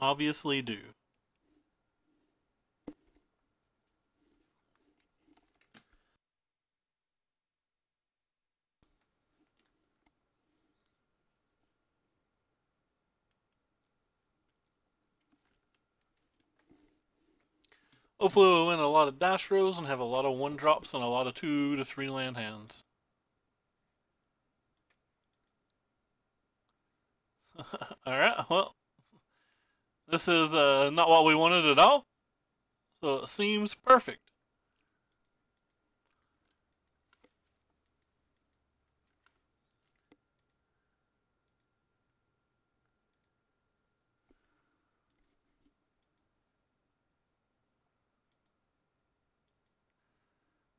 Obviously do. Hopefully we'll win a lot of dash rolls and have a lot of 1-drops and a lot of 2 to 3 land hands. Alright, well, this is not what we wanted at all, so it seems perfect.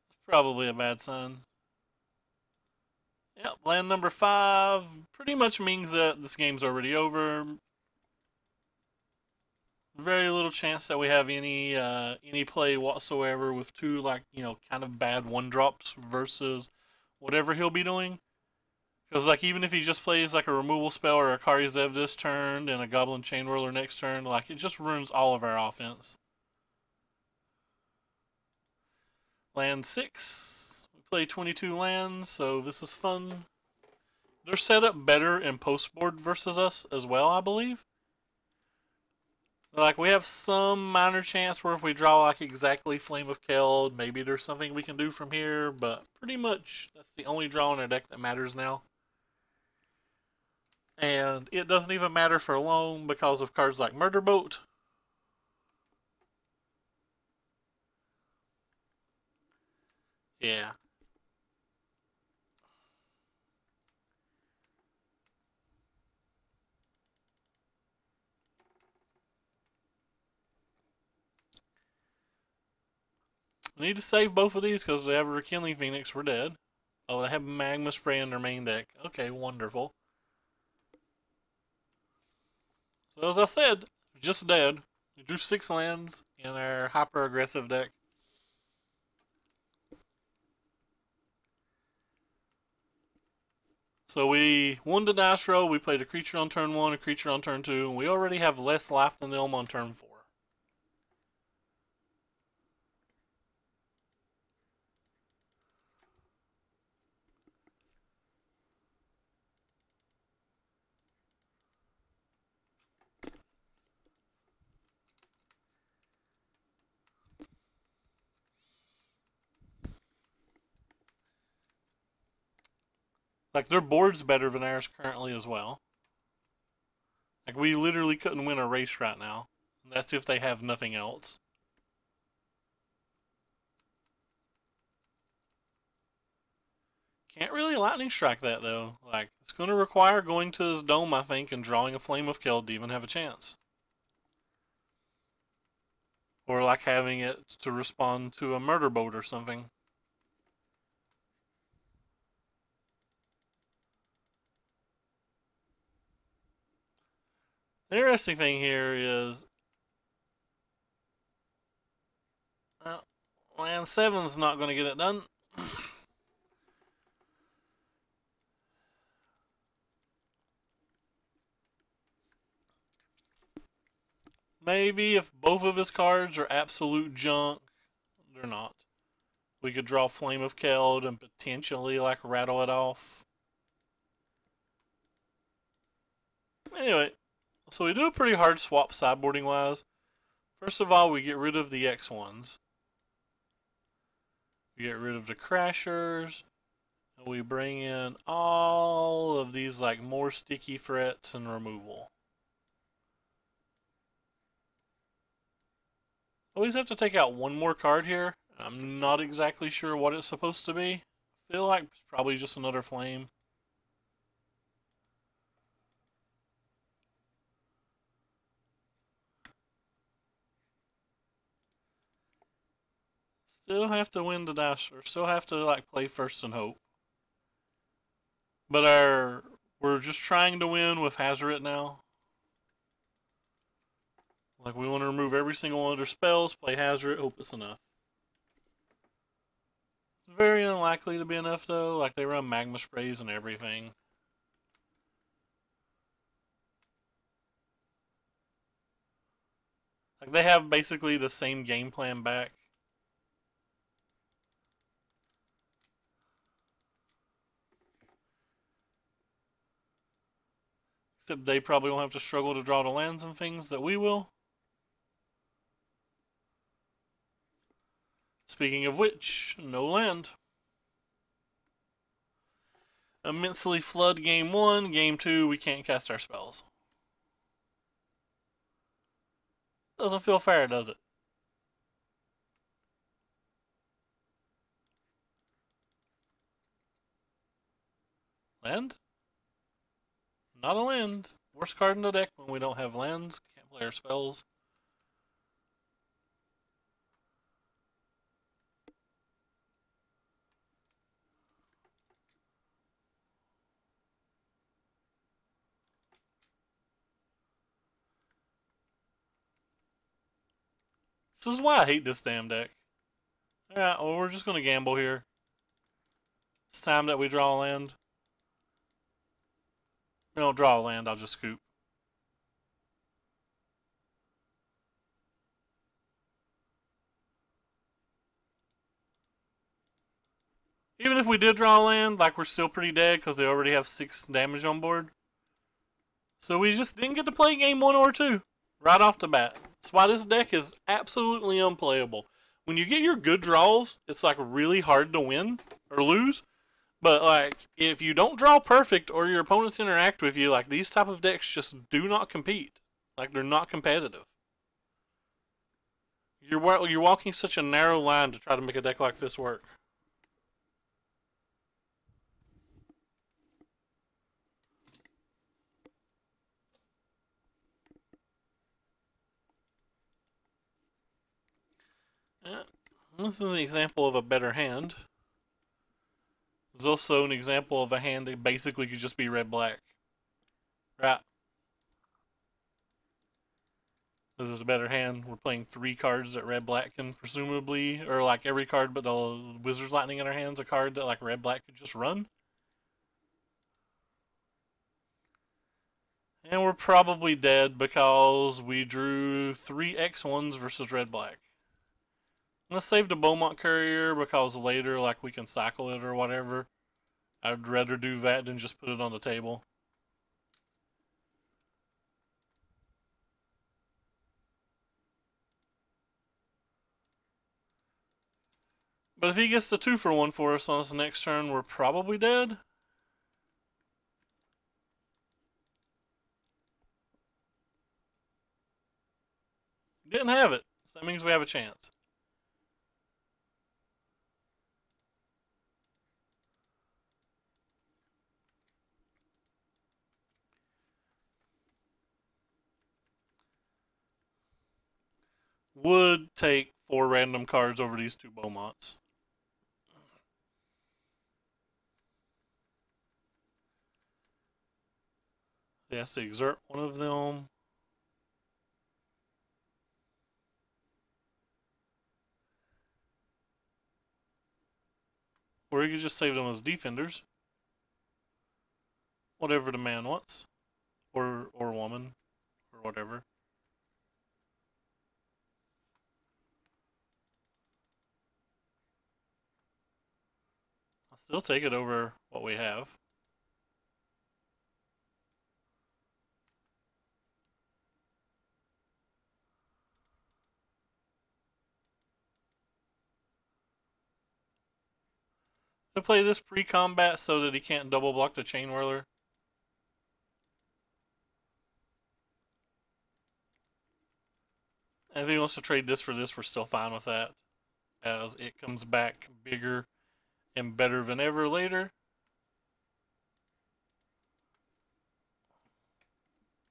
It's probably a bad sign. Yep, land number 5 pretty much means that this game's already over. Very little chance that we have any play whatsoever with 2 kind of bad 1-drops versus whatever he'll be doing. Because even if he just plays a removal spell or a Kari Zev this turn and a Goblin Chain Whirler next turn, it just ruins all of our offense. Land 6. We play 22 lands, so this is fun. They're set up better in post board versus us as well, I believe. We have some minor chance where if we draw exactly Flame of Keld, maybe there's something we can do from here, but pretty much that's the only draw in our deck that matters now. And it doesn't even matter for long because of cards like Murder Boat. Yeah. We need to save both of these because they have a Rekindling Phoenix. We're dead. Oh, they have Magma Spray in their main deck. Okay, wonderful. So as I said, just dead. We drew 6 lands in our hyper aggressive deck. So we won the dice roll. We played a creature on turn 1, a creature on turn 2, and we already have less life than them on turn 4. Their board's better than ours currently as well. We literally couldn't win a race right now. That's if they have nothing else. Can't really lightning strike that though. It's going to require going to his dome, I think, and drawing a Flame of Keld to even have a chance. Or having it to respond to a Murder Boat or something. The interesting thing here is land 7's not going to get it done. Maybe if both of his cards are absolute junk, they're not. We could draw Flame of Keld and potentially rattle it off. Anyway, so we do a pretty hard swap sideboarding wise. First of all, we get rid of the X1s. We get rid of the Crashers. And we bring in all of these more sticky threats and removal. Always have to take out one more card here. I'm not exactly sure what it's supposed to be. I feel like it's probably just another flame. Still have to win the dash, or still have to play first and hope. But we're just trying to win with Hazoret now. We want to remove every single one of their spells, play Hazoret, hope it's enough. Very unlikely to be enough though. They run magma sprays and everything. Like they have basically the same game plan back. Except they probably won't have to struggle to draw the lands and things that we will. Speaking of which, no land. Immensely flood game 1. Game 2, we can't cast our spells. Doesn't feel fair, does it? Land? Not a land. Worst card in the deck when we don't have lands. Can't play our spells. This is why I hate this damn deck. Alright, well, we're just going to gamble here. It's time that we draw a land. If we don't draw a land, I'll just scoop. Even if we did draw a land, like, we're still pretty dead because they already have 6 damage on board. So we just didn't get to play game 1 or 2 right off the bat. That's why this deck is absolutely unplayable. When you get your good draws, it's like really hard to win or lose. But like if you don't draw perfect or your opponents interact with you, like these type of decks just do not compete. Like they're not competitive. You're walking such a narrow line to try to make a deck like this work. Yeah. This is an example of a better hand. There's also an example of a hand that basically could just be red-black. Right. This is a better hand. We're playing 3 cards that red-black can presumably, or like every card but the Wizard's Lightning in our hands, a card that like red-black could just run. And we're probably dead because we drew 3 X1s versus red-black. Let's save the Beaumont Courier because later, like, we can cycle it or whatever. I'd rather do that than just put it on the table. But if he gets the 2-for-1 for us on his next turn, we're probably dead. Didn't have it, so that means we have a chance. Would take 4 random cards over these 2 Beaumonts. He has to exert one of them. Or he could just save them as defenders. Whatever the man wants. Or woman. Or whatever. I'll still take it over what we have. To play this pre-combat so that he can't double block the Chain Whirler. And if he wants to trade this for this, we're still fine with that. As it comes back bigger and better than ever later.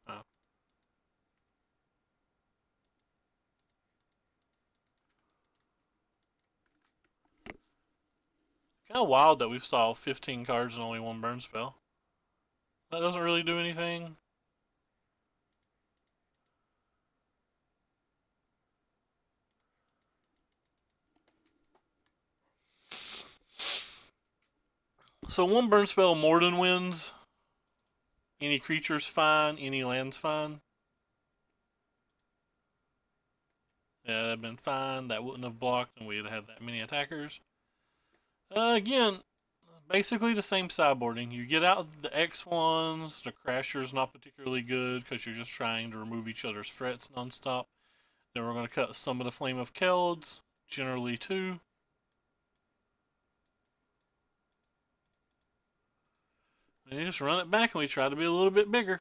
Oh. Kind of wild that we've saw 15 cards and only 1 burn spell. That doesn't really do anything. So 1 burn spell more than wins. Any creature's fine, any land's fine. Yeah, that'd been fine. That wouldn't have blocked, and we'd have had that many attackers. Again, basically the same sideboarding. You get out the X1s. The Crasher's not particularly good because you're just trying to remove each other's frets nonstop. Then we're going to cut some of the Flame of Kelds, generally 2. And you just run it back and we try to be a little bit bigger.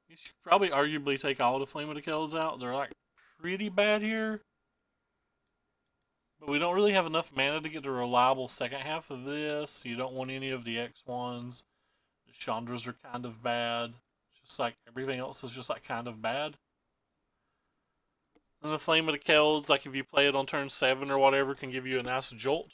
You should probably arguably take all the Flame of the Kelds out. They're like pretty bad here. But we don't really have enough mana to get a reliable second half of this. You don't want any of the X1s. The Chandras are kind of bad. Just like everything else is just like kind of bad. And the Flame of the Kelds, like if you play it on turn 7 or whatever, can give you a nice jolt.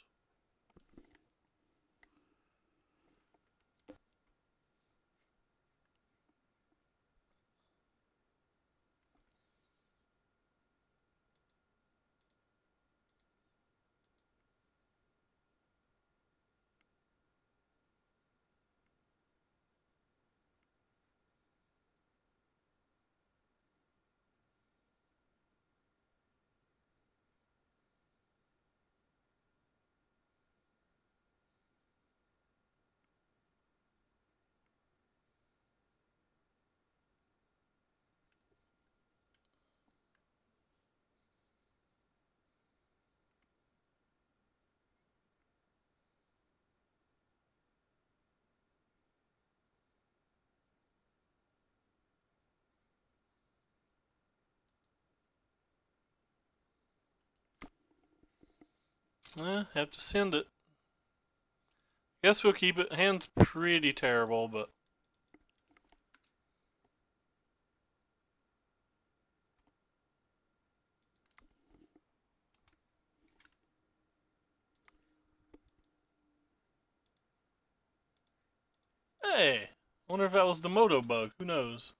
Have to send it. Guess we'll keep it. Hand's pretty terrible, but hey, wonder if that was the Moto bug. Who knows?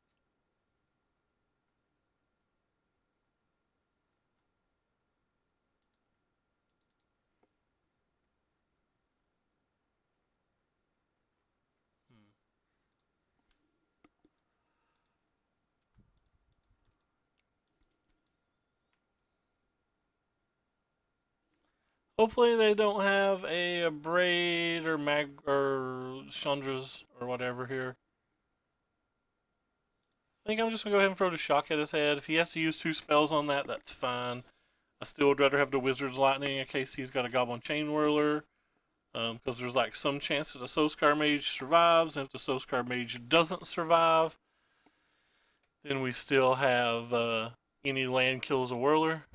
Hopefully they don't have a Braid or Chandras or whatever here. I think I'm just gonna go ahead and throw the shock at his head. If he has to use 2 spells on that, that's fine. I still would rather have the Wizard's Lightning in case he's got a Goblin Chain Whirler. Because there's like some chance that the Soulscar Mage survives, and if the Soulscar Mage doesn't survive, then we still have any land kills a Whirler.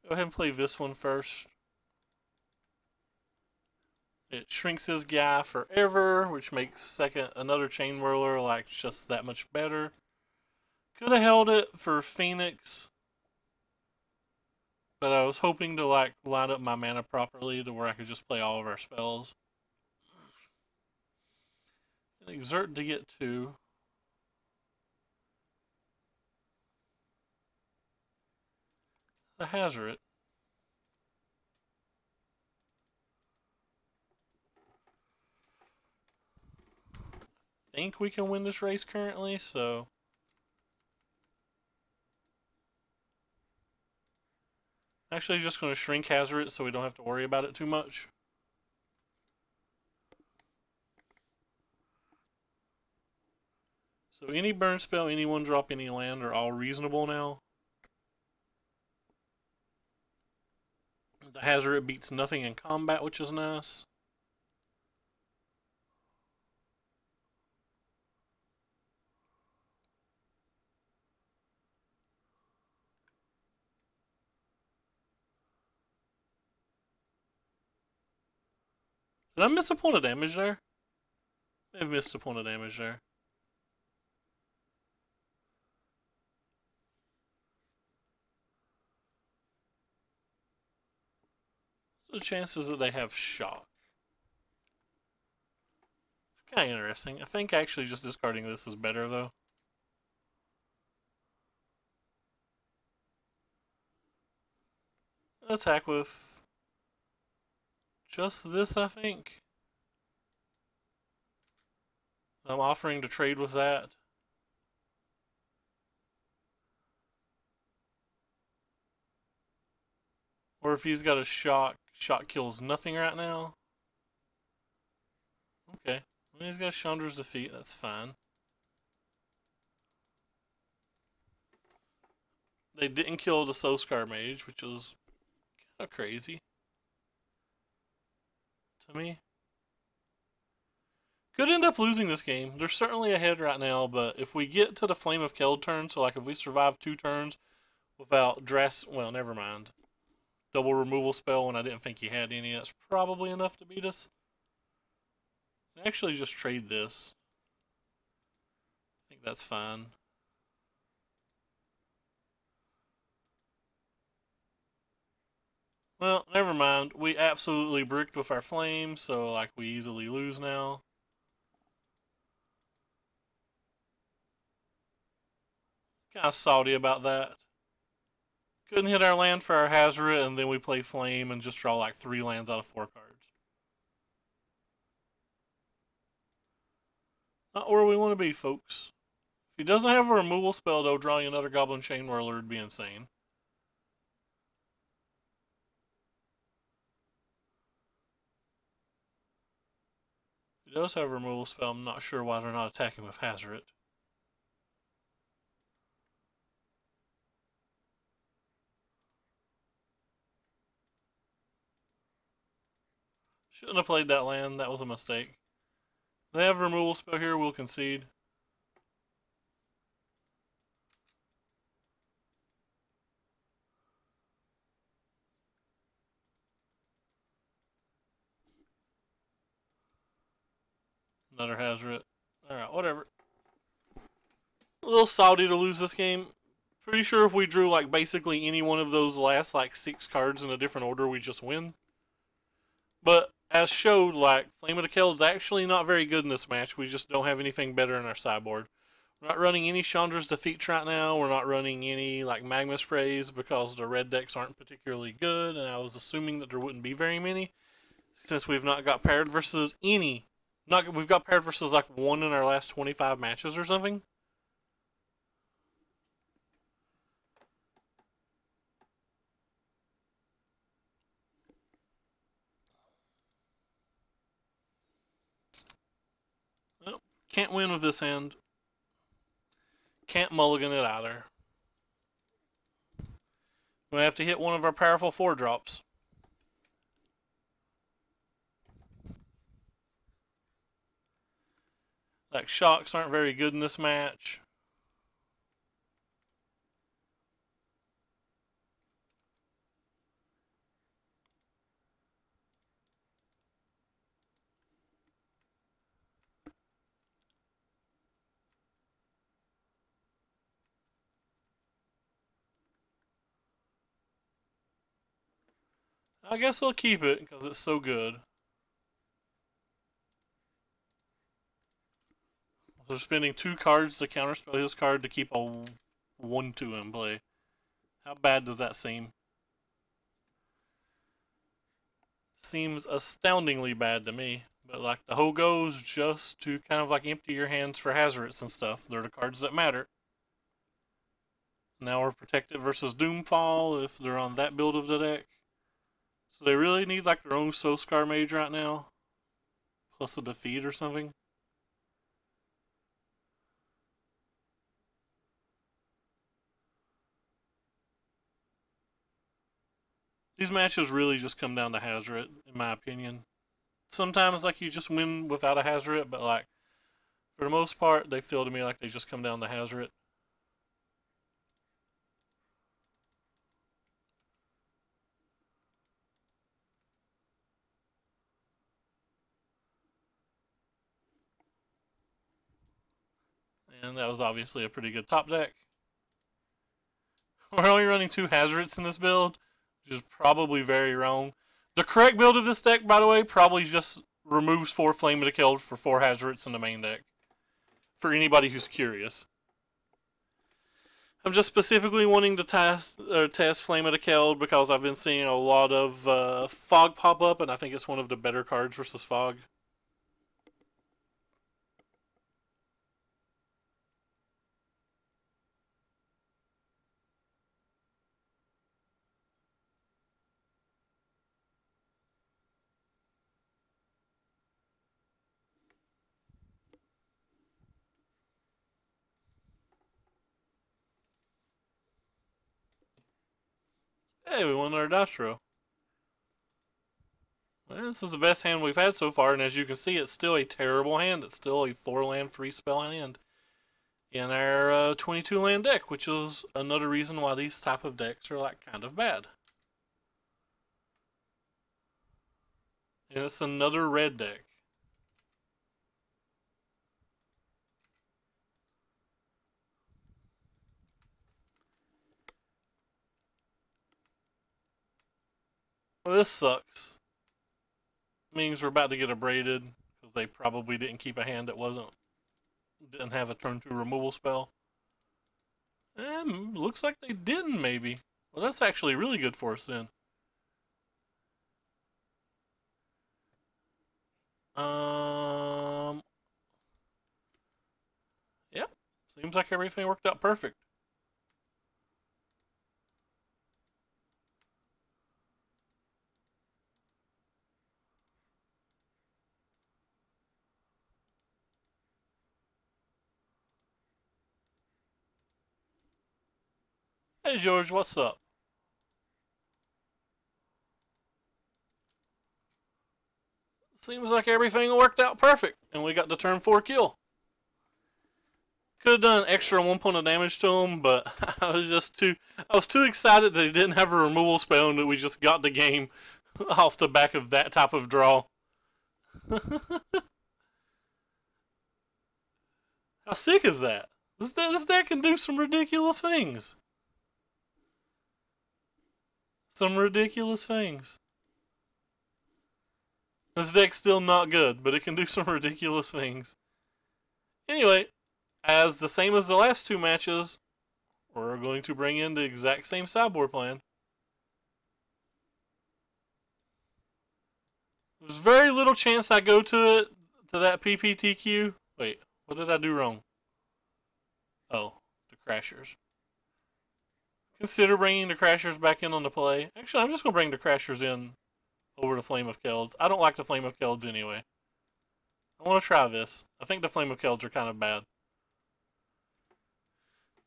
Go ahead and play this one first. It shrinks his guy forever, which makes another Chain Whirler like just that much better. Could have held it for Phoenix, but I was hoping to like line up my mana properly to where I could just play all of our spells. And exert to get 2. The Hazoret. I think we can win this race currently, so actually just going to shrink Hazoret so we don't have to worry about it too much. So any burn spell, any 1-drop, any land are all reasonable now. The Hazoret beats nothing in combat, which is nice. Did I miss a point of damage there? I've missed a point of damage there. The chances that they have shock. It's kind of interesting. I think actually just discarding this is better though. Attack with just this, I think. I'm offering to trade with that. Or if he's got a shock kills nothing right now. Okay. Well, he's got Chandra's defeat, that's fine. They didn't kill the Soskar mage, which was kind of crazy to me. Could end up losing this game. They're certainly ahead right now, but if we get to the Flame of Keld turn, so like if we survive 2 turns without well, never mind. Double removal spell when I didn't think he had any, that's probably enough to beat us. Actually, just trade this. I think that's fine. Well, never mind. We absolutely bricked with our flame, so like we easily lose now. Kind of salty about that. Couldn't hit our land for our Hazoret, and then we play flame and just draw like 3 lands out of 4 cards. Not where we want to be, folks. If he doesn't have a removal spell, though, drawing another Goblin Chain Whirler would be insane. If he does have a removal spell, I'm not sure why they're not attacking with Hazoret. Shouldn't have played that land, that was a mistake. If they have a removal spell here, we'll concede. Another Hazoret. Alright, whatever. A little salty to lose this game. Pretty sure if we drew like basically any one of those last like 6 cards in a different order, we just win. But as showed, like Flame of the Keld's actually not very good in this match. We just don't have anything better in our sideboard. We're not running any Chandra's Defeats right now. We're not running any like Magma Sprays because the red decks aren't particularly good, and I was assuming that there wouldn't be very many since we've not got paired versus any. We've got paired versus like 1 in our last 25 matches or something. Well, can't win with this hand. Can't mulligan it either. We're going to have to hit one of our powerful 4-drops. Like, shocks aren't very good in this match. I guess we'll keep it because it's so good. So spending 2 cards to counterspell his card to keep a 1/2 in play. How bad does that seem? Seems astoundingly bad to me. But like the hoe goes just to kind of like empty your hands for Hazarets and stuff. They're the cards that matter. Now we're protected versus Doomfall if they're on that build of the deck. So they really need like their own Soskar Mage right now. Plus a defeat or something. These matches really just come down to Hazoret, in my opinion. Sometimes like you just win without a Hazoret, but like for the most part they feel to me like they just come down to Hazoret. And that was obviously a pretty good top deck. We're only running 2 Hazarets in this build, which is probably very wrong. The correct build of this deck, by the way, probably just removes 4 Flame of the Keld for 4 Hazarets in the main deck. For anybody who's curious. I'm just specifically wanting to test Flame of the Keld because I've been seeing a lot of Fog pop up, and I think it's one of the better cards versus Fog. Hey, we won our dice roll. Well, this is the best hand we've had so far, and as you can see, it's still a terrible hand. It's still a 4-land free spell hand in our 22 land deck, which is another reason why these type of decks are like kind of bad. And it's another red deck. Well, this sucks. Means we're about to get abraded because they probably didn't keep a hand that didn't have a turn 2 removal spell. And looks like they didn't, maybe. Well, that's actually really good for us then. Yep. Seems like everything worked out perfect. Hey, George, what's up? Seems like everything worked out perfect, and we got the turn 4 kill. Could have done extra 1 point of damage to him, but I was too excited that he didn't have a removal spell and that we just got the game off the back of that type of draw. How sick is that? This deck can do some ridiculous things. Some ridiculous things. This deck's still not good, but it can do some ridiculous things. Anyway, as the same as the last 2 matches, we're going to bring in the exact same sideboard plan. There's very little chance I go to that PPTQ. Wait, what did I do wrong? Oh, the Crashers. Consider bringing the Crashers back in on the play. Actually, I'm just going to bring the Crashers in over the Flame of Kelds. I don't like the Flame of Kelds anyway. I want to try this. I think the Flame of Kelds are kind of bad.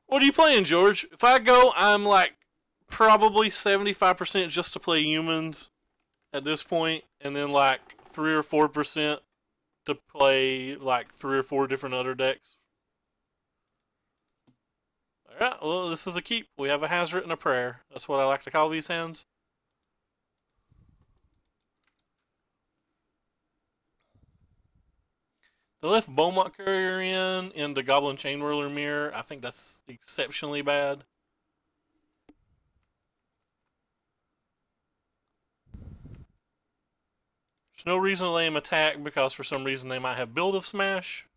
What are you playing, George? If I go, I'm like probably 75% just to play humans at this point, and then like 3 or 4% to play like 3 or 4 different other decks. Alright, well, this is a keep. We have a Hazard and a Prayer. That's what I like to call these hands. They left Beaumont Courier in the Goblin Chain Whirler Mirror. I think that's exceptionally bad. There's no reason to let him attack because for some reason they might have Build of Smash.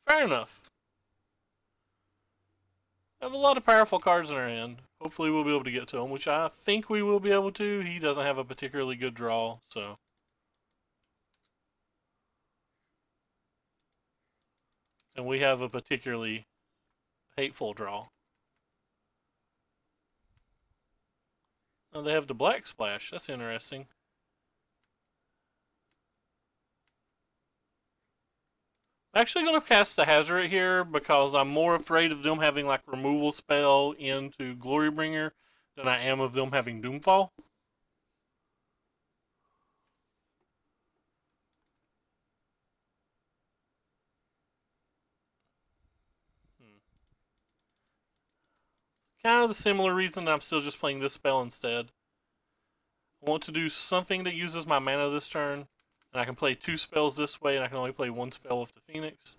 Fair enough. We have a lot of powerful cards in our hand. Hopefully we'll be able to get to him, which I think we will be able to. He doesn't have a particularly good draw, so. And we have a particularly hateful draw. Oh, they have the Black Splash. That's interesting. I'm actually going to cast the Hazard here because I'm more afraid of them having like removal spell into Glorybringer than I am of them having Doomfall. Kind of the similar reason I'm still just playing this spell instead. I want to do something that uses my mana this turn, and I can play 2 spells this way, and I can only play 1 spell with the Phoenix.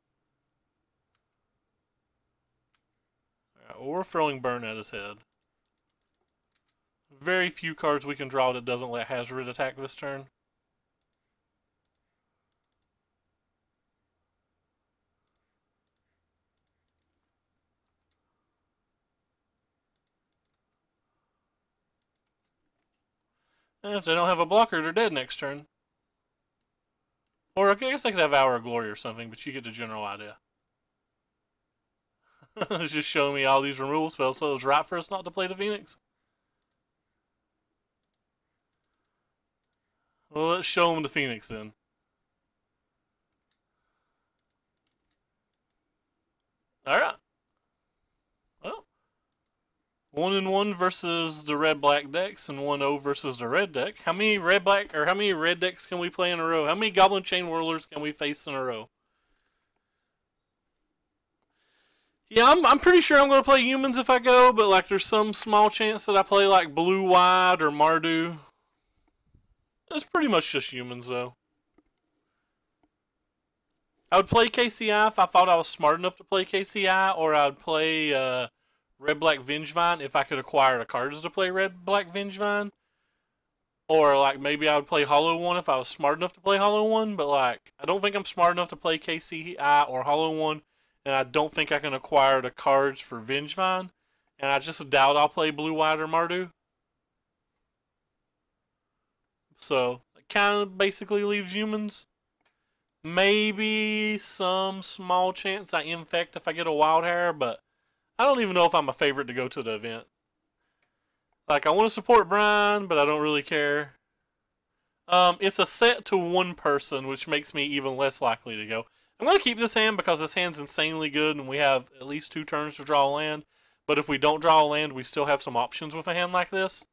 Alright, well, we're throwing Burn at his head. Very few cards we can draw that doesn't let Hazard attack this turn. And if they don't have a blocker, they're dead next turn. Or I guess I could have Hour of Glory or something, but you get the general idea. It's just showing me all these removal spells, so it was right for us not to play the Phoenix. Well, let's show him the Phoenix then. Alright. Well, 1-1 versus the red-black decks, and 1-0 versus the red deck. How many red-black, or how many red decks can we play in a row? How many Goblin Chain Whirlers can we face in a row? Yeah, I'm pretty sure I'm going to play humans if I go, but like there's some small chance that I play like blue-white or Mardu. It's pretty much just humans though. I would play KCI if I thought I was smart enough to play KCI, or I'd play Red-Black Vengevine if I could acquire the cards to play Red-Black Vengevine. Or like maybe I would play Hollow One if I was smart enough to play Hollow One, but like I don't think I'm smart enough to play KCI or Hollow One, and I don't think I can acquire the cards for Vengevine, and I just doubt I'll play Blue White or Mardu. So it kind of basically leaves humans. Maybe some small chance I infect if I get a wild hair, but I don't even know if I'm a favorite to go to the event. Like, I want to support Brian, but I don't really care. It's a set to one person, which makes me even less likely to go. I'm going to keep this hand because this hand's insanely good, and we have at least 2 turns to draw a land. But if we don't draw a land, we still have some options with a hand like this.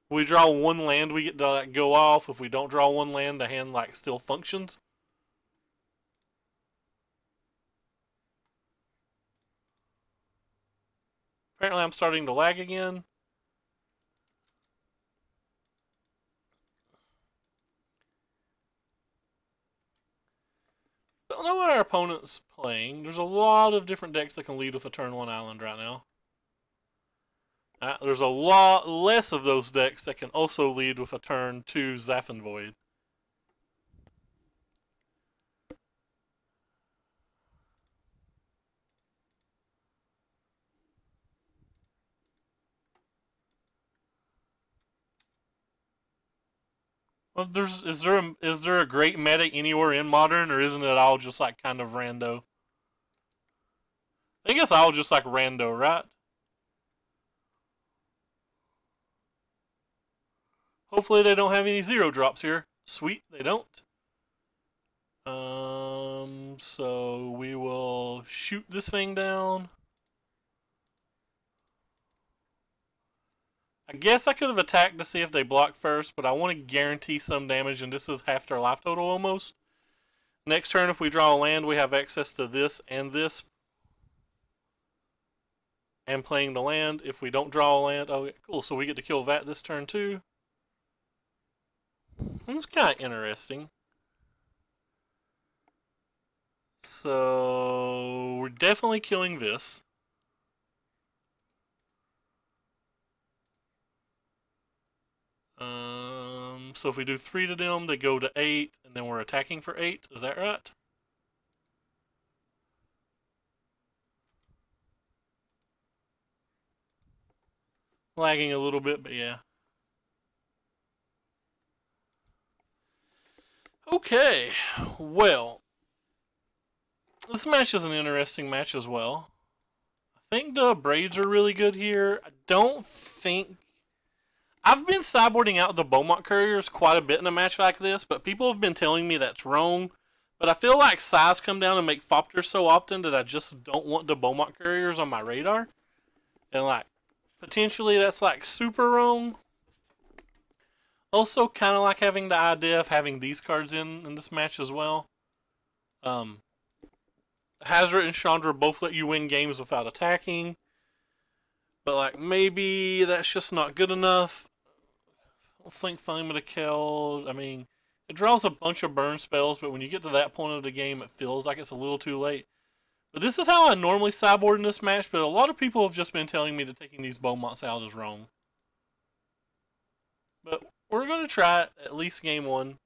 If we draw one land, we get to like, go off. If we don't draw one land, the hand like still functions. Apparently I'm starting to lag again. Don't know what our opponent's playing. There's a lot of different decks that can lead with a turn 1 island right now. There's a lot less of those decks that can also lead with a turn 2 Zaffin Void. Well, is there a great meta anywhere in Modern, or isn't it all just like kind of rando? I think it's all just like rando, right? Hopefully they don't have any 0 drops here. Sweet, they don't. So we will shoot this thing down. I guess I could have attacked to see if they block first, but I want to guarantee some damage, and this is half their life total almost. Next turn, if we draw a land, we have access to this and this. And playing the land. If we don't draw a land, oh, cool, so we get to kill that this turn too. It's kind of interesting. So we're definitely killing this. So if we do 3 to them, they go to 8, and then we're attacking for 8. Is that right? Lagging a little bit, but yeah. Okay, well, this match is an interesting match as well. I think the braids are really good here. I don't think... I've been sideboarding out the Beaumont Couriers quite a bit in a match like this, but people have been telling me that's wrong. But I feel like size come down and make Fopters so often that I just don't want the Beaumont Couriers on my radar. And like, potentially that's like super wrong. Also, kind of like having the idea of having these cards in this match as well. Hazard and Chandra both let you win games without attacking. But like, maybe that's just not good enough. I don't think Flame of the Kill, I mean, it draws a bunch of burn spells, but when you get to that point of the game, it feels like it's a little too late. But this is how I normally sideboard in this match, but a lot of people have just been telling me that taking these Beaumonts out is wrong. But we're going to try it, at least game 1.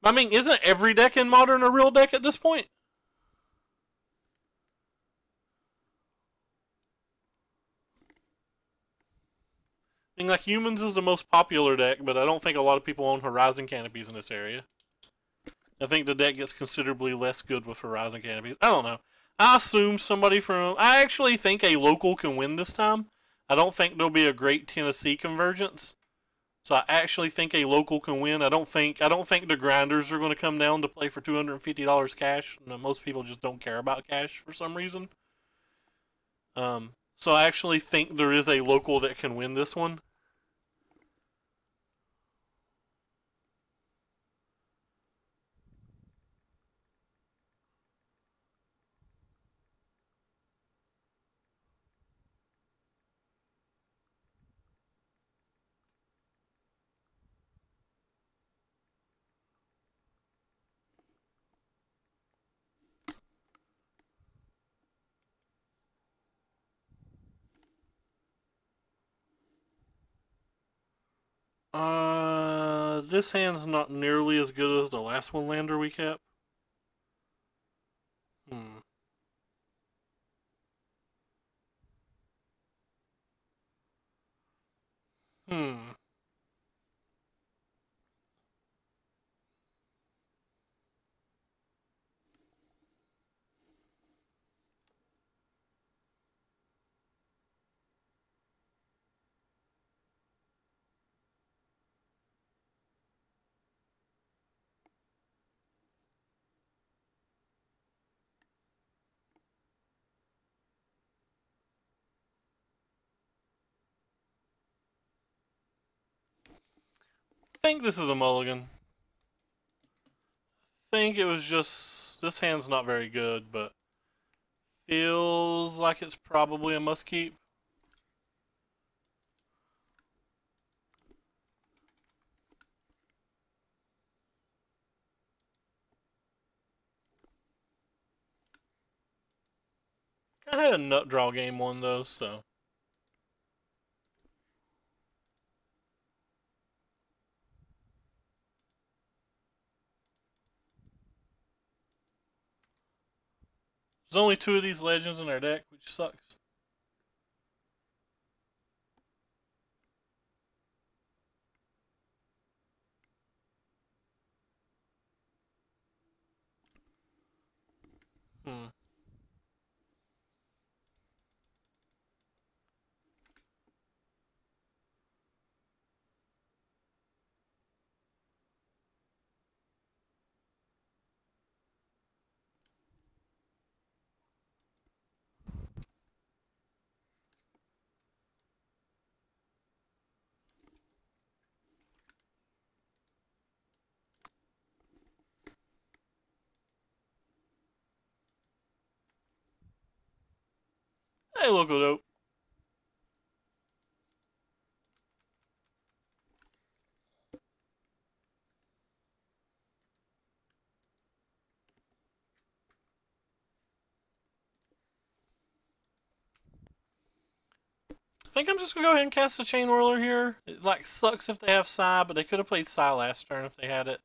I mean, isn't every deck in Modern a real deck at this point? I mean, like, Humans is the most popular deck, but I don't think a lot of people own Horizon Canopies in this area. I think the deck gets considerably less good with Horizon Canopies. I don't know. I assume somebody from... I actually think a local can win this time. I don't think there'll be a great Tennessee convergence. So I actually think a local can win. I don't think the grinders are going to come down to play for $250 cash. Most people just don't care about cash for some reason. So I actually think there is a local that can win this one. This hand's not nearly as good as the last one lander we kept. Hmm. Hmm. I think this is a mulligan. I think it was just this hand's not very good, but feels like it's probably a must keep. I had a nut draw game one though, so there's only 2 of these legends in our deck, which sucks. Hmm. Hey, local dope. I think I'm just gonna go ahead and cast a Chain Whirler here. It like sucks if they have Psy, but they could have played Psy last turn if they had it.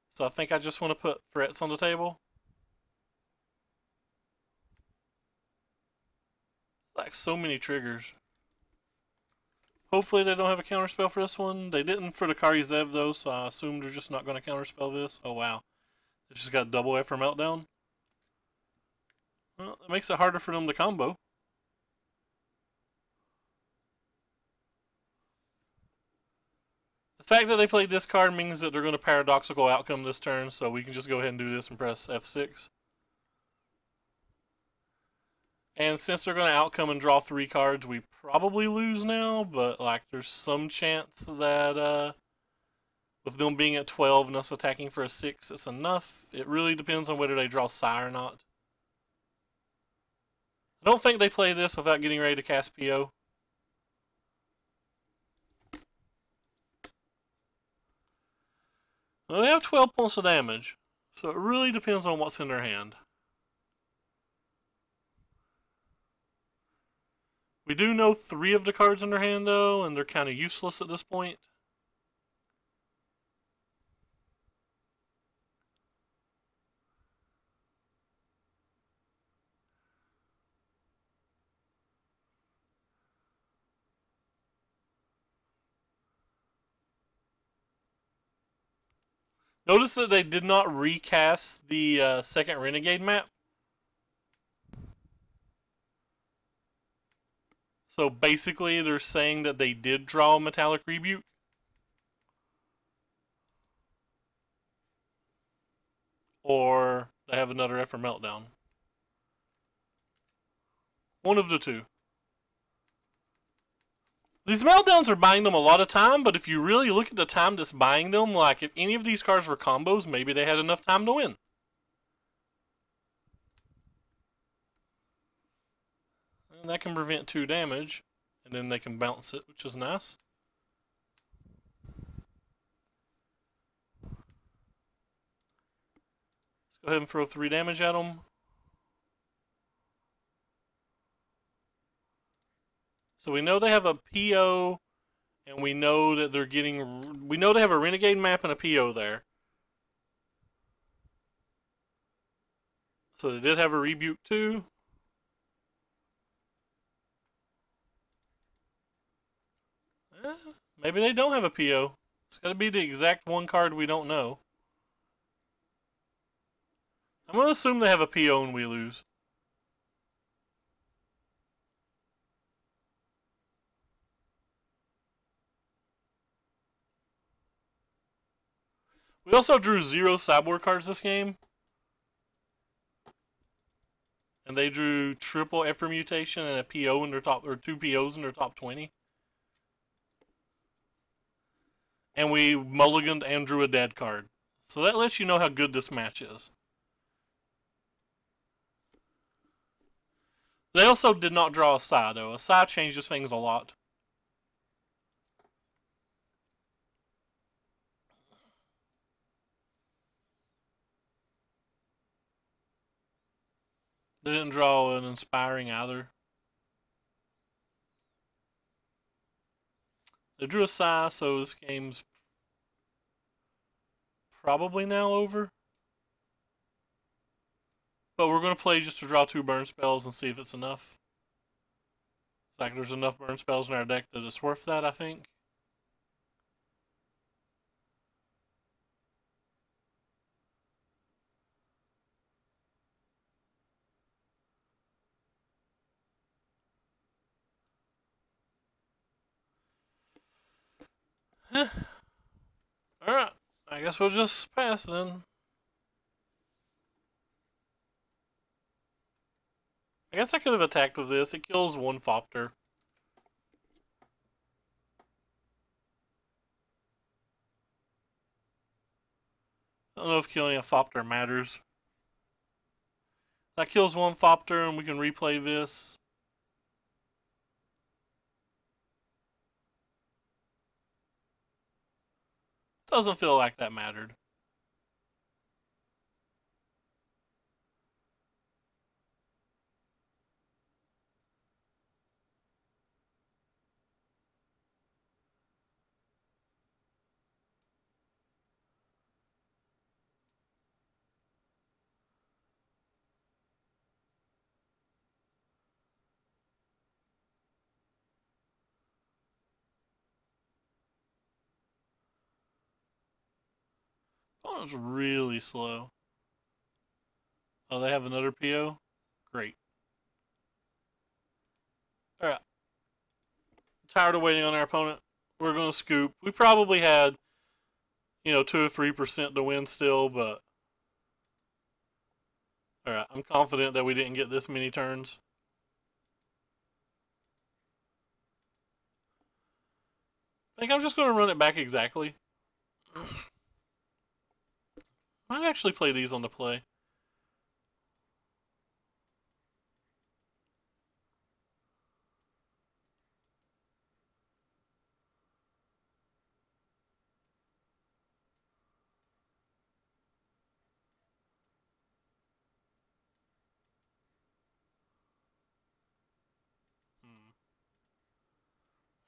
So I think I just want to put threats on the table. Like so many triggers. Hopefully they don't have a counterspell for this one. They didn't for the Kari Zev though, so I assume they're just not going to counterspell this. Oh wow. They just got double After Meltdown. Well, it makes it harder for them to combo. The fact that they played this card means that they're going to paradoxical outcome this turn, so we can just go ahead and do this and press F6. And since they're going to outcome and draw 3 cards, we probably lose now, but like there's some chance that with them being at 12 and us attacking for a 6, it's enough. It really depends on whether they draw Psy or not. I don't think they play this without getting ready to cast PO. Well, they have 12 points of damage, so it really depends on what's in their hand. We do know 3 of the cards in their hand, though, and they're kind of useless at this point. Notice that they did not recast the second Renegade map. So basically, they're saying that they did draw a Metallic Rebuke. or they have another effort meltdown. One of the two. These meltdowns are buying them a lot of time, but if you really look at the time that's buying them, like if any of these cards were combos, maybe they had enough time to win. And that can prevent 2 damage, and then they can bounce it, which is nice. Let's go ahead and throw 3 damage at them. So we know they have a PO, and we know that they're getting... We know they have a Renegade map and a PO there. So they did have a Rebuke too. Maybe they don't have a PO. It's got to be the exact one card we don't know. I'm going to assume they have a PO and we lose. We also drew 0 Cyborg cards this game. And they drew triple effort mutation and a PO in their top, or 2 POs in their top 20. And we mulliganed and drew a dead card. So that lets you know how good this match is. They also did not draw a Psy, though. A Psy changes things a lot. They didn't draw an Inspiring either. They drew a Psy, so this game's probably now over. But we're going to play just to draw 2 burn spells and see if it's enough. Like there's enough burn spells in our deck that it's worth that, I think. Alright, I guess we'll just pass then. I guess I could have attacked with this. It kills 1 Fopter. I don't know if killing a Fopter matters. That kills 1 Fopter and we can replay this. Doesn't feel like that mattered. Oh, it's really slow. Oh, they have another PO? Great. Alright. Tired of waiting on our opponent. We're going to scoop. We probably had, 2 or 3% to win still, but... Alright, I'm confident that we didn't get this many turns. I think I'm just going to run it back exactly. Might actually play these on the play.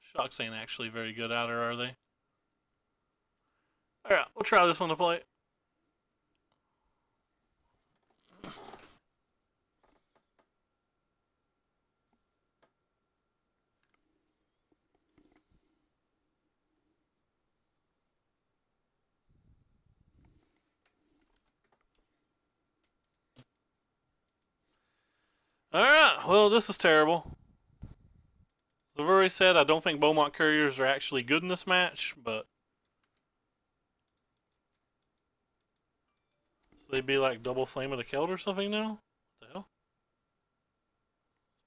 Shocks ain't actually very good out, or are they? Alright, we'll try this on the play. Alright, well, this is terrible. As I've already said, I don't think Beaumont Couriers are actually good in this match, but... So So they'd be like double flame of the Keld or something now? What the hell?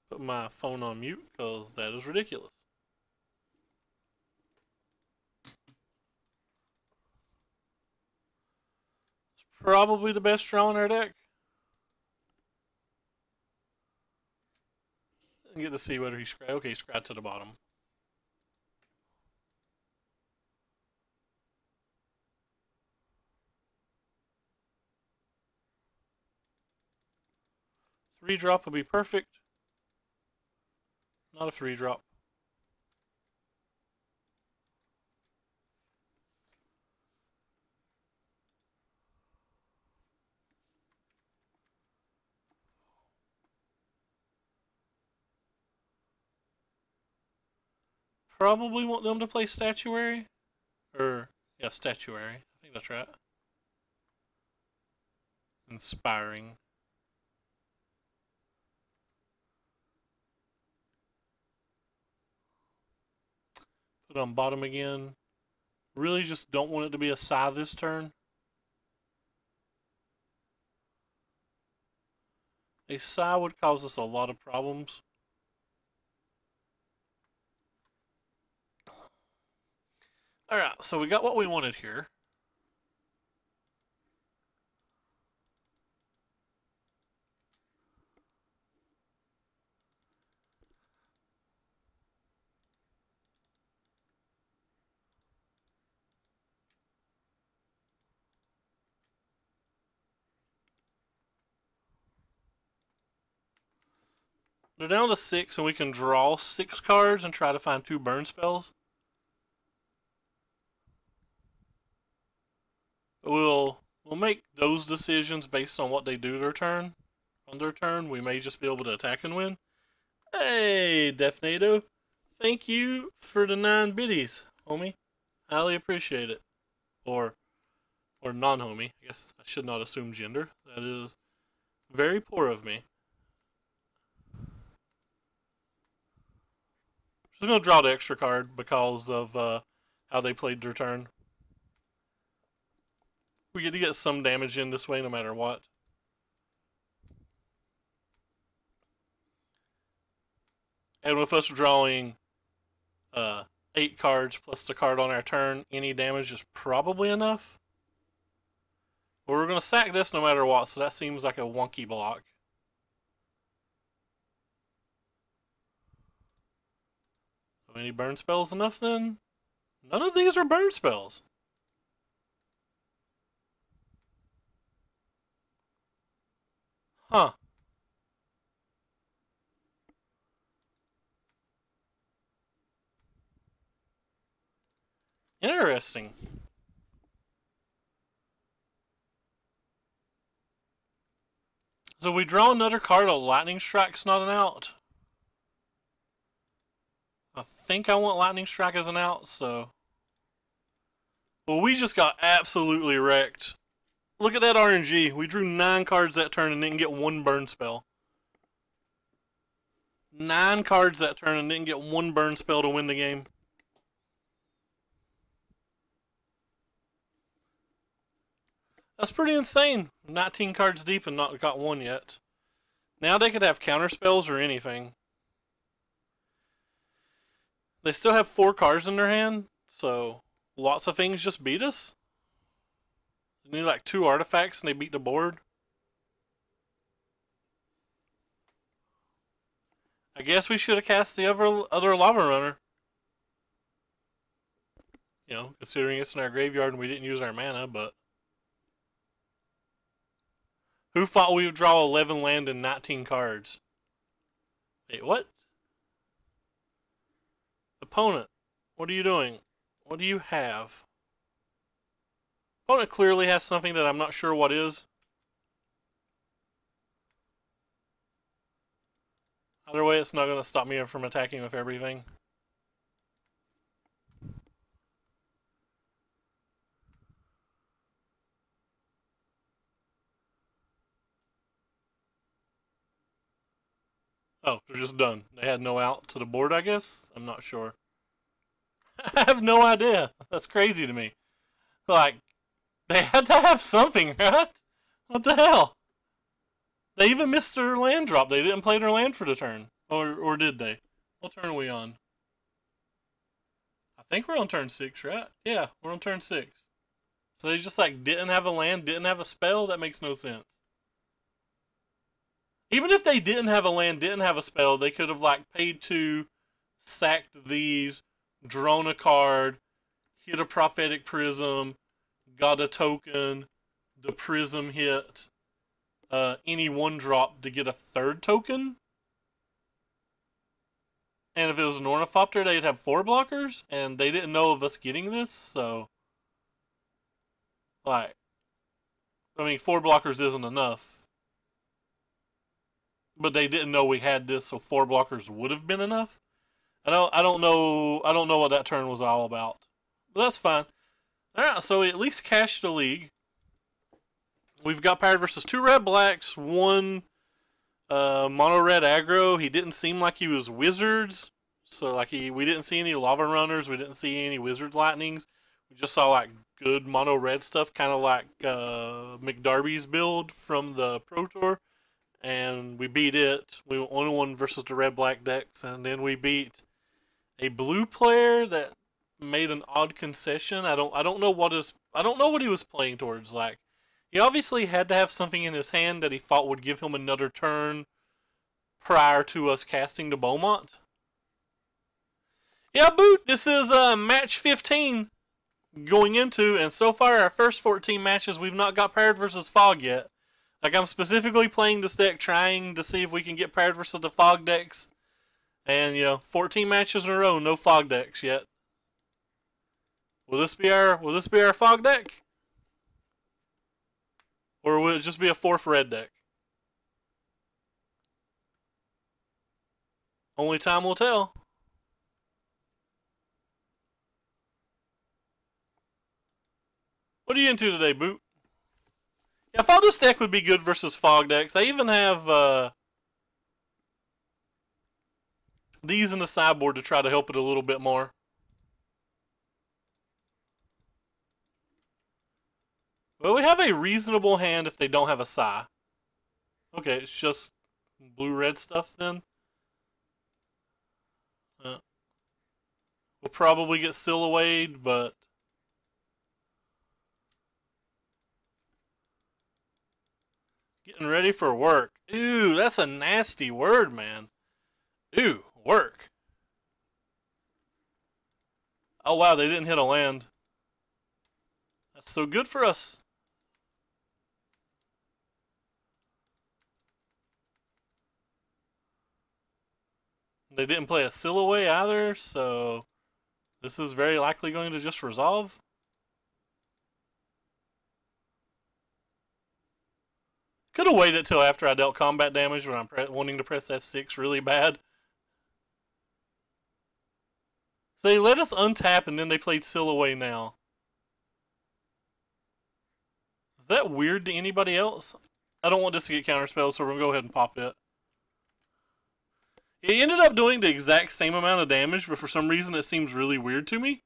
Put my phone on mute because that is ridiculous. It's probably the best draw in our deck. And get to see whether he's scratched. Okay, he's scratched to the bottom. Three drop would be perfect. Not a 3-drop. Probably want them to play Statuary. Or, yeah, Statuary. I think that's right. Inspiring. Put it on bottom again. Really just don't want it to be a Psy this turn. A Psy would cause us a lot of problems. Alright, so we got what we wanted here. They're down to 6, and we can draw 6 cards and try to find 2 burn spells. We'll make those decisions based on what they do their turn. On their turn, we may just be able to attack and win. Hey, Defnado. Thank you for the 9 biddies, homie. Highly appreciate it. Or non-homie. I guess I should not assume gender. That is very poor of me. Just going to draw the extra card because of how they played their turn. We get to get some damage in this way no matter what. And with us drawing 8 cards plus the card on our turn, any damage is probably enough. But we're going to sack this no matter what, so that seems like a wonky block. Any burn spells enough then? None of these are burn spells. Huh. Interesting. So we draw another card, a Lightning Strike's not an out. I think I want Lightning Strike as an out, so... Well, we just got absolutely wrecked. Look at that RNG. We drew 9 cards that turn and didn't get 1 burn spell. 9 cards that turn and didn't get 1 burn spell to win the game. That's pretty insane. 19 cards deep and not got 1 yet. Now they could have counter spells or anything. They still have 4 cards in their hand, so lots of things just beat us. They need like 2 artifacts and they beat the board. I guess we should have cast the other Lava Runner. You know, considering it's in our graveyard and we didn't use our mana, but... Who thought we would draw 11 land and 19 cards? Wait, what? Opponent, what are you doing? What do you have? Opponent clearly has something that I'm not sure what is. Either way, it's not going to stop me from attacking with everything. Oh, they're just done. They had no out to the board, I guess? I'm not sure. I have no idea. That's crazy to me. Like, they had to have something, right? What the hell? They even missed their land drop. They didn't play their land for the turn. Or did they? What turn are we on? I think we're on turn 6, right? Yeah, we're on turn 6. So they just like didn't have a land, didn't have a spell? That makes no sense. Even if they didn't have a land, didn't have a spell, they could have like paid 2, sacked these, drawn a card, hit a prophetic prism, got a token, the prism hit, any 1-drop to get a 3rd token. And if it was an Ornithopter, they'd have 4 blockers, and they didn't know of us getting this, so like, I mean, 4 blockers isn't enough. But they didn't know we had this, so 4 blockers would have been enough. I don't know what that turn was all about. But that's fine. Alright, so we at least cashed the league. We've got paired versus 2 red blacks, 1 mono red aggro. He didn't seem like he was wizards. So like we didn't see any lava runners, we didn't see any wizard lightnings. We just saw like good mono red stuff, kind of like McDarby's build from the Pro Tour. And we beat it. We only won versus the red black decks, and then we beat a blue player that made an odd concession. I don't know what he was playing towards. Like, he obviously had to have something in his hand that he thought would give him another turn prior to us casting the Beaumont. Yeah, boot. This is match 15 going into, and so far our first 14 matches we've not got paired versus Fog yet. Like, I'm specifically playing this deck trying to see if we can get paired versus the Fog decks. And, 14 matches in a row, no Fog decks yet. Will this be our Fog deck? Or will it just be a 4th red deck? Only time will tell. What are you into today, Boot? Yeah, I thought this deck would be good versus Fog decks. I even have these in the sideboard to try to help it a little bit more. Well, we have a reasonable hand if they don't have a Psy. Okay, it's just blue-red stuff then. We'll probably get Silhouette, but getting ready for work. Ooh, that's a nasty word, man. Ooh, work. Oh, wow, they didn't hit a land. That's so good for us. They didn't play a Silhouette either, so this is very likely going to just resolve. Could have waited till after I dealt combat damage when I'm wanting to press F6 really bad. So they let us untap and then they played Silhouette now. Is that weird to anybody else? I don't want this to get counterspelled, so we're going to go ahead and pop it. It ended up doing the exact same amount of damage, but for some reason it seems really weird to me.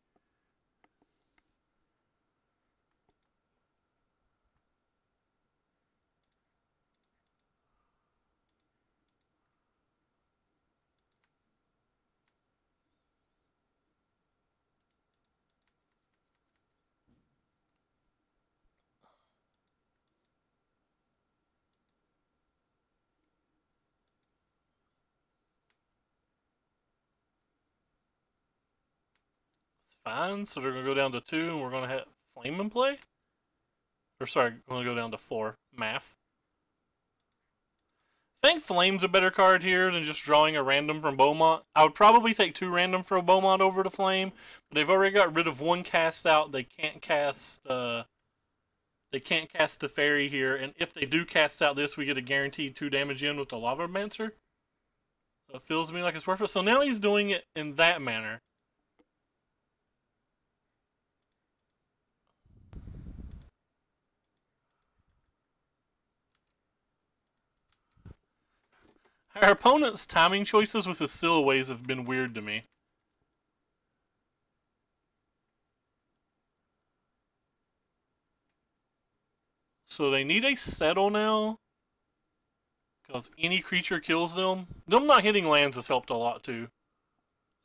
Fine, so they're going to go down to 2, and we're going to have Flame in play? Or sorry, going to go down to 4. Math. I think Flame's a better card here than just drawing a random from Beaumont. I would probably take 2 random from Beaumont over to Flame, but they've already got rid of 1 cast out. They can't cast the Fairy here, and if they do cast out this, we get a guaranteed 2 damage in with the Lava Mancer. So it feels to me like it's worth it. So now he's doing it in that manner. Our opponent's timing choices with his Silhouettes have been weird to me. So they need a settle now. Because any creature kills them. Them not hitting lands has helped a lot too.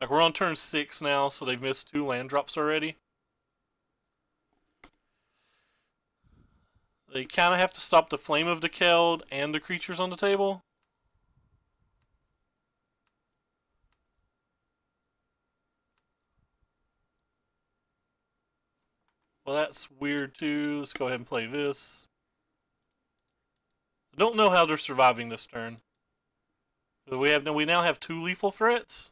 Like we're on turn 6 now, so they've missed 2 land drops already. They kind of have to stop the Flame of the Keld and the creatures on the table. Well, that's weird too. Let's go ahead and play this. I don't know how they're surviving this turn. We now have 2 lethal threats.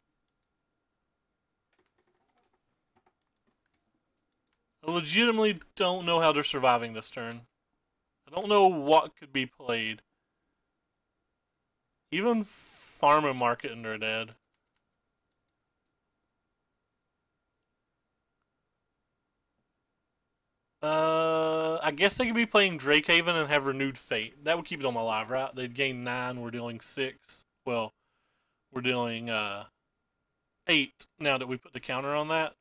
I legitimately don't know how they're surviving this turn. I don't know what could be played. Even Farm Market and they're dead. I guess they could be playing Drakehaven and have Renewed Fate. That would keep them alive, right? They'd gain 9, we're dealing 6. Well, we're dealing 8 now that we put the counter on that.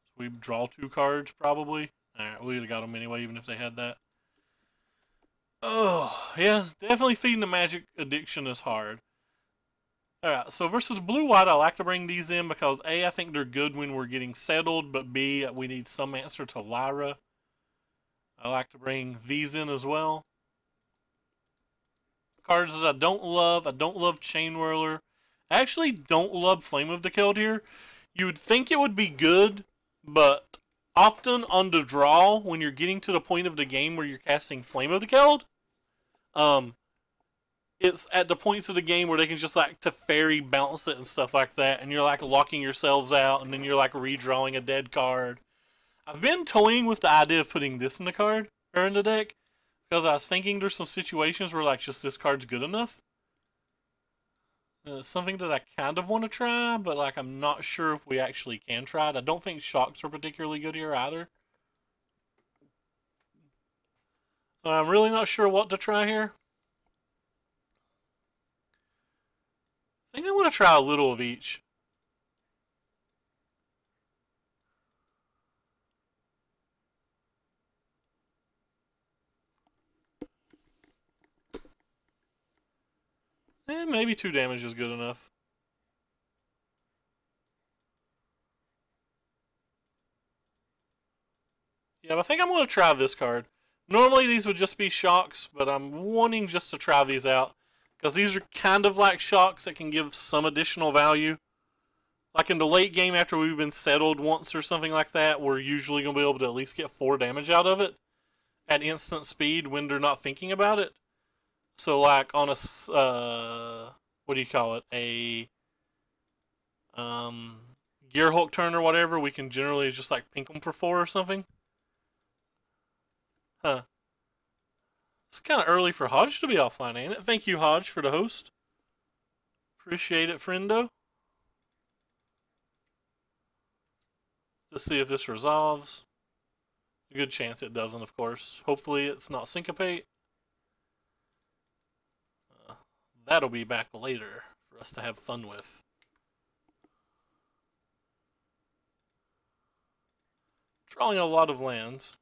So we draw 2 cards, probably. Alright, we would have got them anyway, even if they had that. Oh, yeah, definitely feeding the Magic addiction is hard. Alright, so versus blue-white, I like to bring these in because A, I think they're good when we're getting settled, but B, we need some answer to Lyra. I like to bring these in as well. Cards that I don't love Chain Whirler. I actually don't love Flame of the Keld here. You would think it would be good, but often on the draw, when you're getting to the point of the game where you're casting Flame of the Keld, it's at the points of the game where they can just like Teferi bounce it and stuff like that, and you're like locking yourselves out, and then you're like redrawing a dead card. I've been toying with the idea of putting this in the card, or in the deck, because I was thinking there's some situations where like just this card's good enough. It's something that I kind of want to try, but like I'm not sure if we actually can try it. I don't think shocks are particularly good here either. I'm really not sure what to try here. I think I want to try a little of each. Maybe 2 damage is good enough. Yeah, but I think I'm going to try this card. Normally these would just be shocks, but I'm wanting just to try these out. Because these are kind of like shocks that can give some additional value. Like in the late game after we've been settled once or something like that, we're usually going to be able to at least get 4 damage out of it. At instant speed when they're not thinking about it. So like on a, what do you call it? A Gearhulk turn or whatever, we can generally just like pink them for 4 or something. Huh. It's kind of early for Hodge to be offline, ain't it? Thank you, Hodge, for the host. Appreciate it, friendo. Let's see if this resolves. A good chance it doesn't, of course. Hopefully it's not Syncopate. That'll be back later for us to have fun with. Drawing a lot of lands.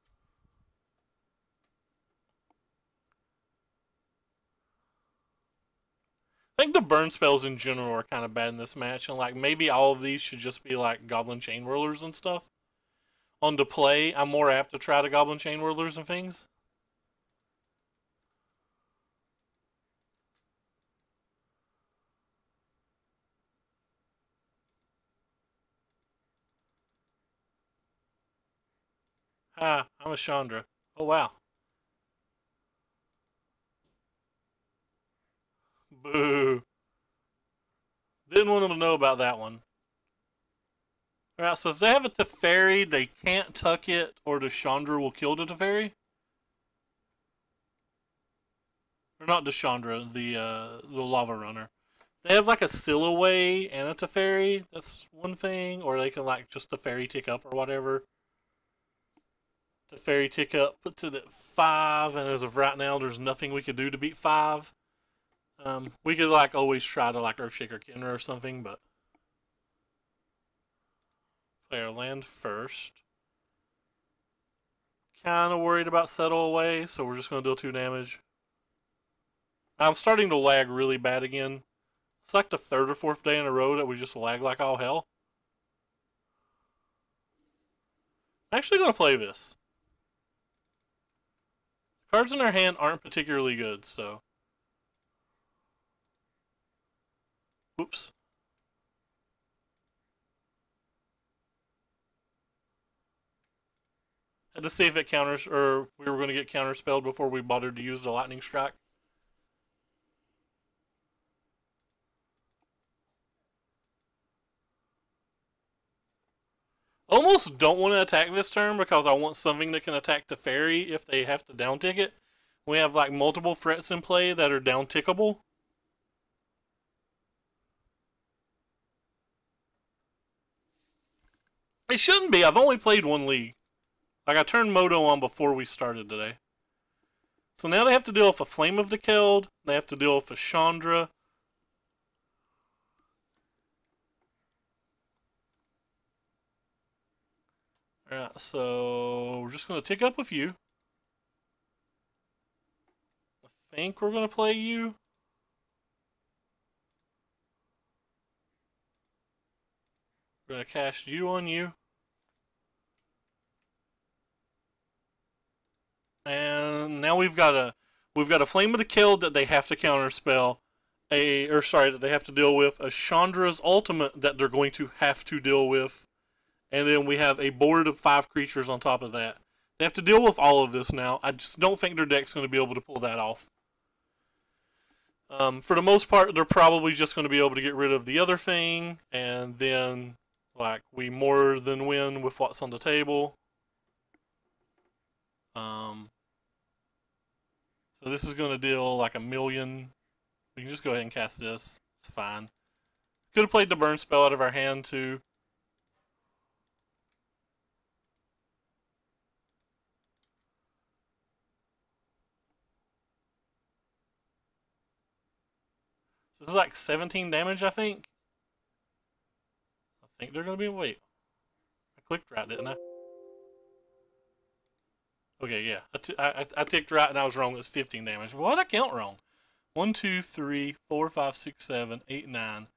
I think the burn spells in general are kind of bad in this match, and like maybe all of these should just be like Goblin Chain Whirlers and stuff. On the play, I'm more apt to try the Goblin Chain Whirlers and things. Hi, I'm a Chandra. Oh wow. Boo. Didn't want them to know about that one. Alright, so if they have a Teferi, they can't tuck it, or the Chandra will kill the Teferi. Or not the Chandra, the Lava Runner. They have like a Silloway and a Teferi, that's one thing, or they can like just Teferi tick up or whatever. Teferi tick up, puts it at 5, and as of right now, there's nothing we could do to beat 5. We could like always try to like Earthshaker Kinra or something, but play our land first. kind of worried about Settle Away, so we're just going to deal 2 damage. I'm starting to lag really bad again. It's like the 3rd or 4th day in a row that we just lag like all hell. I'm actually going to play this. Cards in our hand aren't particularly good, so... Oops. Had to see if it counters, or we were going to get counterspelled before we bothered to use the lightning strike. Almost don't want to attack this turn because I want something that can attack the fairy if they have to down tick it. We have like multiple threats in play that are down tickable. It shouldn't be. I've only played 1 league. Like, I turned Moto on before we started today. So now they have to deal with a Flame of the Keld. They have to deal with a Chandra. Alright, so we're just going to tick up with you. I think we're going to play you. We're going to cast you on you. And now we've got a Flame of the Keld that they have to counterspell. That they have to deal with. A Chandra's Ultimate that they're going to have to deal with. And then we have a board of 5 creatures on top of that. They have to deal with all of this now. I just don't think their deck's going to be able to pull that off. For the most part, they're probably just going to be able to get rid of the other thing. And then, like, we more than win with what's on the table. So this is going to deal like 1,000,000. We can just go ahead and cast this. It's fine. Could have played the burn spell out of our hand too. So this is like 17 damage, I think. I think they're going to be... Wait. I clicked right, didn't I? Okay, yeah. I ticked right and I was wrong. It was 15 damage. Why did I count wrong? 1, 2, 3, 4, 5, 6, 7, 8, 9,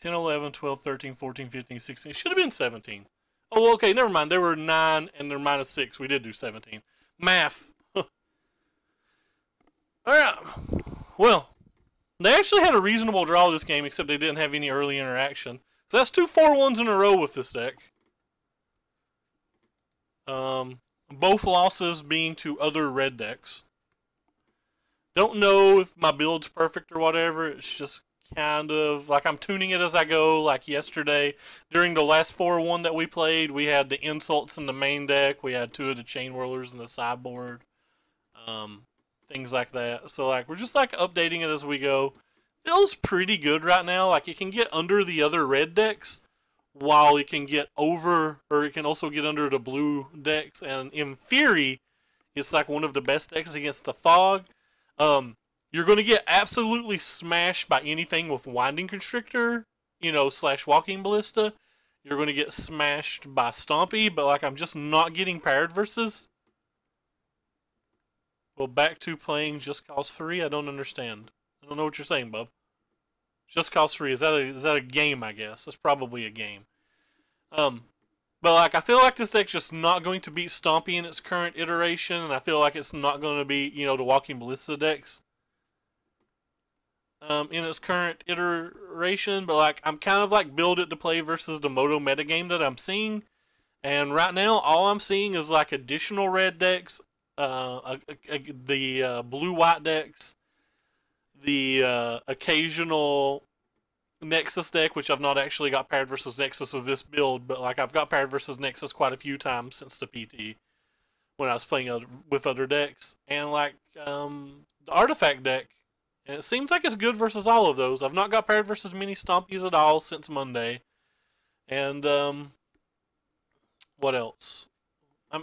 10, 11, 12, 13, 14, 15, 16. It should have been 17. Oh, okay, never mind. There were 9 and they're minus 6. We did do 17. Math. Alright. Well, they actually had a reasonable draw this game, except they didn't have any early interaction. So that's 2 4-1s in a row with this deck. Both losses being to other red decks. Don't know if my build's perfect or whatever. It's just kind of like I'm tuning it as I go. Like yesterday, during the last 4-1 that we played, we had the insults in the main deck. We had 2 of the chain whirlers in the sideboard. Things like that. So like we're just like updating it as we go. Feels pretty good right now. Like it can get under the other red decks, while it can get over, or it can also get under the blue decks, and in theory, it's like one of the best decks against the fog. You're going to get absolutely smashed by anything with Winding Constrictor, / Walking Ballista. You're going to get smashed by Stompy, but like I'm just not getting paired versus. Well, back to playing Just Cause 3? I don't understand. I don't know what you're saying, bub. Just Cause 3, is that a game, I guess? That's probably a game. But like I feel like this deck's just not going to beat Stompy in its current iteration, and I feel like it's not going to beat, the Walking Ballista decks in its current iteration, but like I'm kind of like build it to play versus the Moto metagame that I'm seeing. And right now all I'm seeing is like additional red decks, the blue-white decks, the occasional Nexus deck, which I've not actually got paired versus Nexus with this build, but like I've got paired versus Nexus quite a few times since the PT when I was playing with other decks, and like the Artifact deck, and it seems like it's good versus all of those. I've not got paired versus many Stompies at all since Monday, and what else?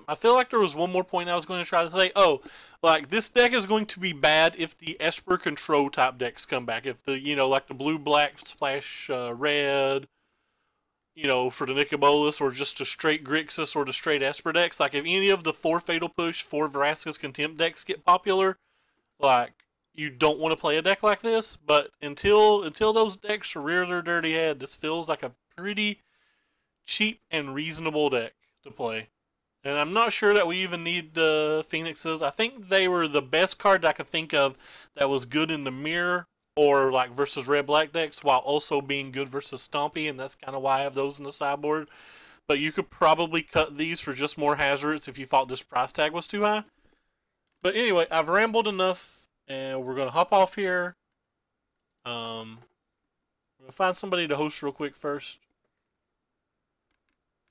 I feel like there was one more point I was going to try to say. Oh, like this deck is going to be bad if the Esper control type decks come back. If the like the blue black splash red, you know, for the Nicobolus or just a straight Grixis or the straight Esper decks. Like, if any of the 4 Fatal Push, 4 Vraska's Contempt decks get popular, like, you don't want to play a deck like this. But until those decks rear their dirty head, this feels like a pretty cheap and reasonable deck to play. And I'm not sure that we even need the Phoenixes. I think they were the best card I could think of that was good in the mirror or like versus red black decks while also being good versus Stompy, and that's kind of why I have those in the sideboard. But you could probably cut these for just more hazards if you thought this price tag was too high. But anyway, I've rambled enough, and we're going to hop off here. We're going to find somebody to host real quick first.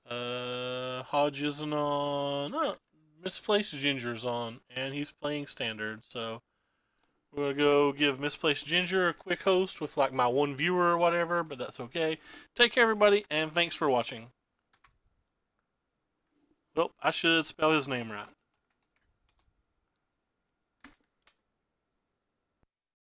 Hodge isn't on. Oh, Misplaced Ginger's on, and he's playing standard. So we're gonna go give Misplaced Ginger a quick host with like my one viewer or whatever, but that's okay. Take care, everybody, and thanks for watching. Oh, I should spell his name right.